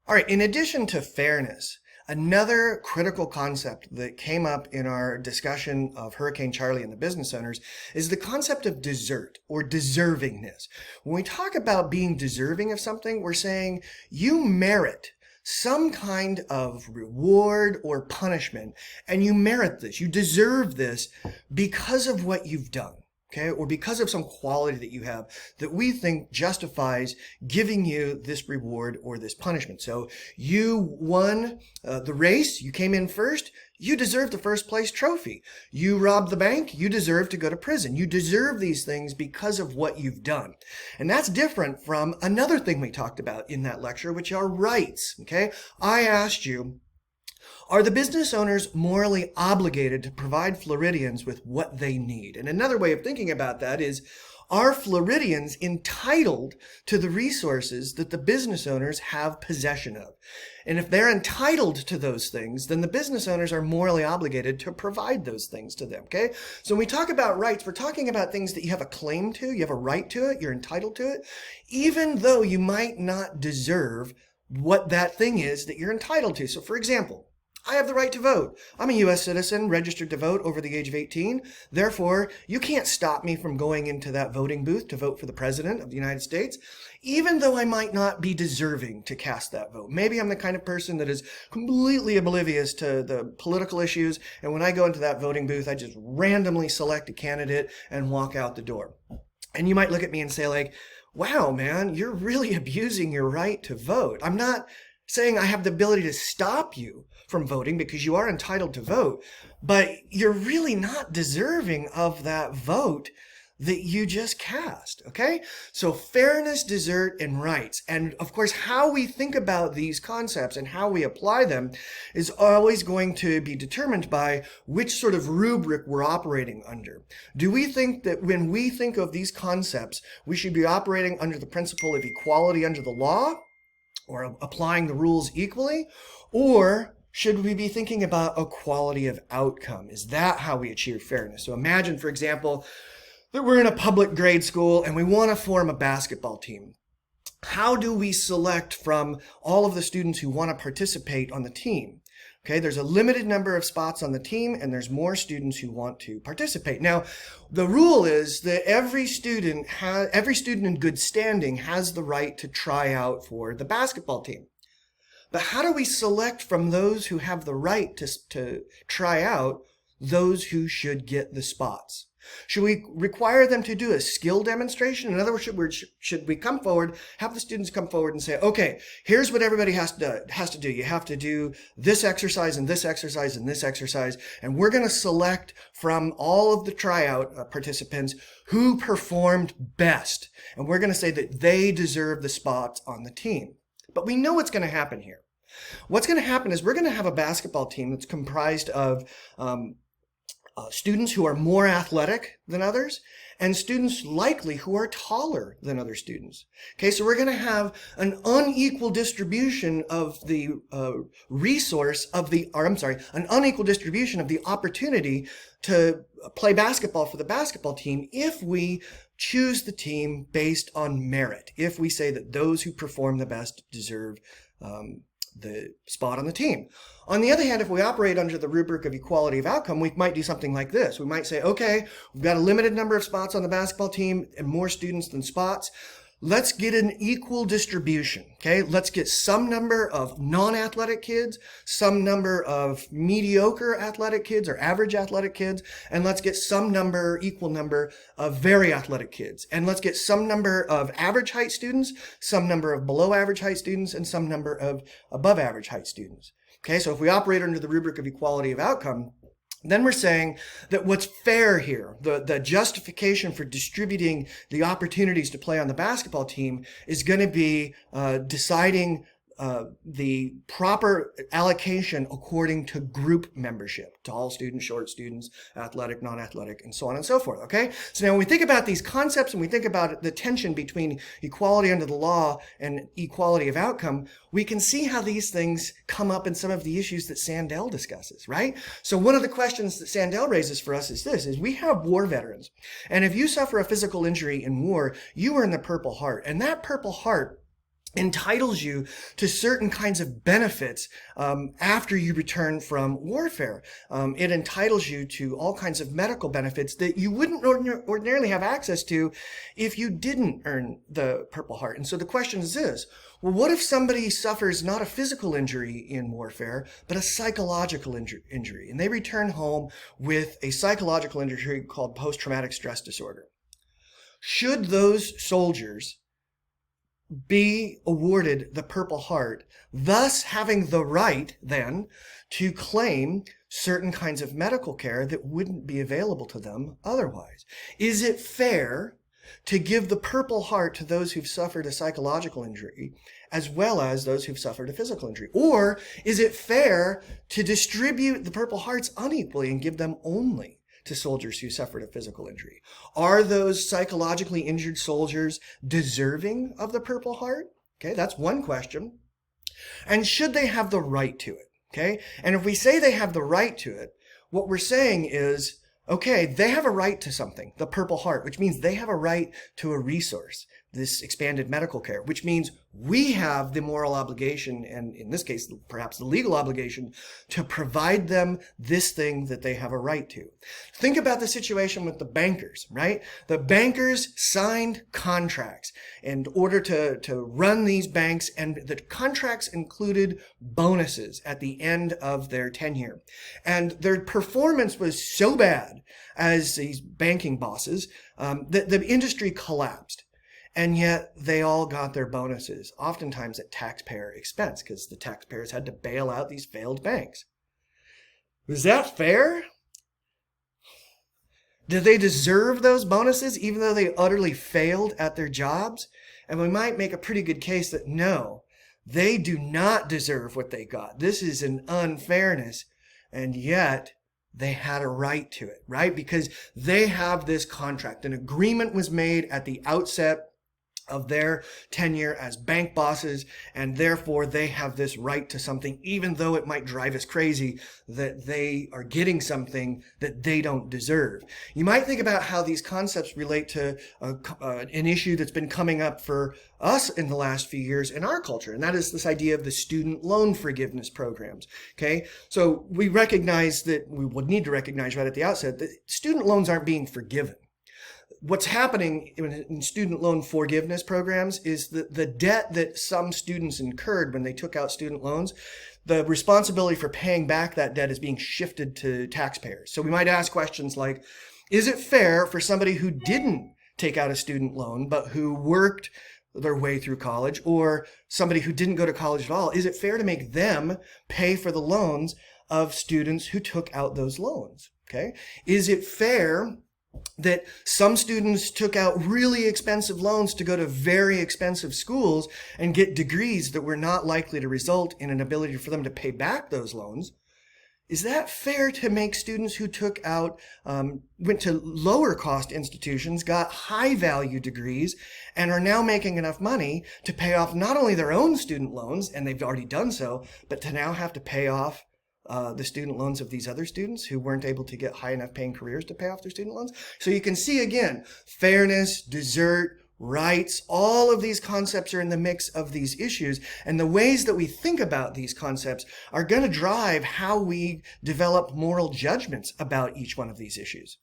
All right, in addition to fairness, another critical concept that came up in our discussion of Hurricane Charlie and the business owners is the concept of desert or deservingness. When we talk about being deserving of something, we're saying you merit some kind of reward or punishment, and you merit this. You deserve this because of what you've done. Okay, or because of some quality that you have that we think justifies giving you this reward or this punishment. So you won the race, you came in first, you deserve the first place trophy. You robbed the bank, you deserve to go to prison. You deserve these things because of what you've done. And that's different from another thing we talked about in that lecture, which are rights. Okay, I asked you, are the business owners morally obligated to provide Floridians with what they need? And another way of thinking about that is, are Floridians entitled to the resources that the business owners have possession of? And if they're entitled to those things, then the business owners are morally obligated to provide those things to them, okay? So when we talk about rights, we're talking about things that you have a claim to, you have a right to it, you're entitled to it, even though you might not deserve what that thing is that you're entitled to. So for example, I have the right to vote. I'm a U.S. citizen registered to vote over the age of 18. Therefore, you can't stop me from going into that voting booth to vote for the President of the United States, even though I might not be deserving to cast that vote. Maybe I'm the kind of person that is completely oblivious to the political issues, and when I go into that voting booth, I just randomly select a candidate and walk out the door. And you might look at me and say, like, wow, man, you're really abusing your right to vote. I'm not saying I have the ability to stop you from voting because you are entitled to vote, but you're really not deserving of that vote that you just cast, okay? So fairness, desert, and rights. And of course, how we think about these concepts and how we apply them is always going to be determined by which sort of rubric we're operating under. Do we think that when we think of these concepts, we should be operating under the principle of equality under the law, or applying the rules equally? Or should we be thinking about equality of outcome? Is that how we achieve fairness? So imagine, for example, that we're in a public grade school and we want to form a basketball team. How do we select from all of the students who want to participate on the team? Okay, there's a limited number of spots on the team and there's more students who want to participate. Now, the rule is that every student in good standing has the right to try out for the basketball team. But how do we select from those who have the right to try out those who should get the spots? Should we require them to do a skill demonstration? In other words, should we come forward, have the students come forward and say, okay, here's what everybody has to do. You have to do this exercise and this exercise and this exercise, and we're going to select from all of the tryout participants who performed best. And we're going to say that they deserve the spots on the team. But we know what's going to happen here. What's going to happen is we're going to have a basketball team that's comprised of students who are more athletic than others, and students likely who are taller than other students. Okay, so we're going to have an unequal distribution of the an unequal distribution of the opportunity to play basketball for the basketball team if we choose the team based on merit, if we say that those who perform the best deserve the spot on the team. On the other hand, if we operate under the rubric of equality of outcome, we might do something like this. We might say, okay, we've got a limited number of spots on the basketball team and more students than spots. Let's get an equal distribution, okay? Let's get some number of non-athletic kids, some number of mediocre athletic kids or average athletic kids, and let's get some equal number of very athletic kids. And let's get some number of average height students, some number of below average height students, and some number of above average height students. Okay, so if we operate under the rubric of equality of outcome, then we're saying that what's fair here, the justification for distributing the opportunities to play on the basketball team is going to be deciding the proper allocation according to group membership, tall students, short students, athletic, non-athletic, and so on and so forth, okay? So now when we think about these concepts and we think about the tension between equality under the law and equality of outcome, we can see how these things come up in some of the issues that Sandel discusses, right? So one of the questions that Sandel raises for us is this, is we have war veterans, and if you suffer a physical injury in war, you earn the Purple Heart, and that Purple Heart entitles you to certain kinds of benefits after you return from warfare. It entitles you to all kinds of medical benefits that you wouldn't ordinarily have access to if you didn't earn the Purple Heart. And so the question is this: well, what if somebody suffers not a physical injury in warfare, but a psychological injury, and they return home with a psychological injury called post-traumatic stress disorder? Should those soldiers be awarded the Purple Heart, thus having the right then to claim certain kinds of medical care that wouldn't be available to them otherwise? Is it fair to give the Purple Heart to those who've suffered a psychological injury as well as those who've suffered a physical injury? Or is it fair to distribute the Purple Hearts unequally and give them only to soldiers who suffered a physical injury? Are those psychologically injured soldiers deserving of the Purple Heart? Okay, that's one question. And should they have the right to it? Okay, and if we say they have the right to it, what we're saying is, okay, they have a right to something, the Purple Heart, which means they have a right to a resource, this expanded medical care, which means we have the moral obligation, and in this case, perhaps the legal obligation, to provide them this thing that they have a right to. Think about the situation with the bankers, right? The bankers signed contracts in order to run these banks, and the contracts included bonuses at the end of their tenure. And their performance was so bad as these banking bosses that the industry collapsed. And yet they all got their bonuses, oftentimes at taxpayer expense, because the taxpayers had to bail out these failed banks. Was that fair? Did they deserve those bonuses even though they utterly failed at their jobs? And we might make a pretty good case that no, they do not deserve what they got. This is an unfairness. And yet they had a right to it, right? Because they have this contract. An agreement was made at the outset of their tenure as bank bosses, and therefore they have this right to something, even though it might drive us crazy that they are getting something that they don't deserve. You might think about how these concepts relate to an issue that's been coming up for us in the last few years in our culture, and that is this idea of the student loan forgiveness programs. Okay, so we recognize that we would need to recognize right at the outset that student loans aren't being forgiven. What's happening in student loan forgiveness programs is that the debt that some students incurred when they took out student loans, the responsibility for paying back that debt is being shifted to taxpayers. So we might ask questions like, is it fair for somebody who didn't take out a student loan but who worked their way through college, or somebody who didn't go to college at all, is it fair to make them pay for the loans of students who took out those loans? Okay? Is it fair that some students took out really expensive loans to go to very expensive schools and get degrees that were not likely to result in an ability for them to pay back those loans? Is that fair to make students who took out, went to lower cost institutions, got high value degrees, and are now making enough money to pay off not only their own student loans, and they've already done so, but to now have to pay off the student loans of these other students who weren't able to get high enough paying careers to pay off their student loans? So you can see again, fairness, desert, rights, all of these concepts are in the mix of these issues. And the ways that we think about these concepts are going to drive how we develop moral judgments about each one of these issues.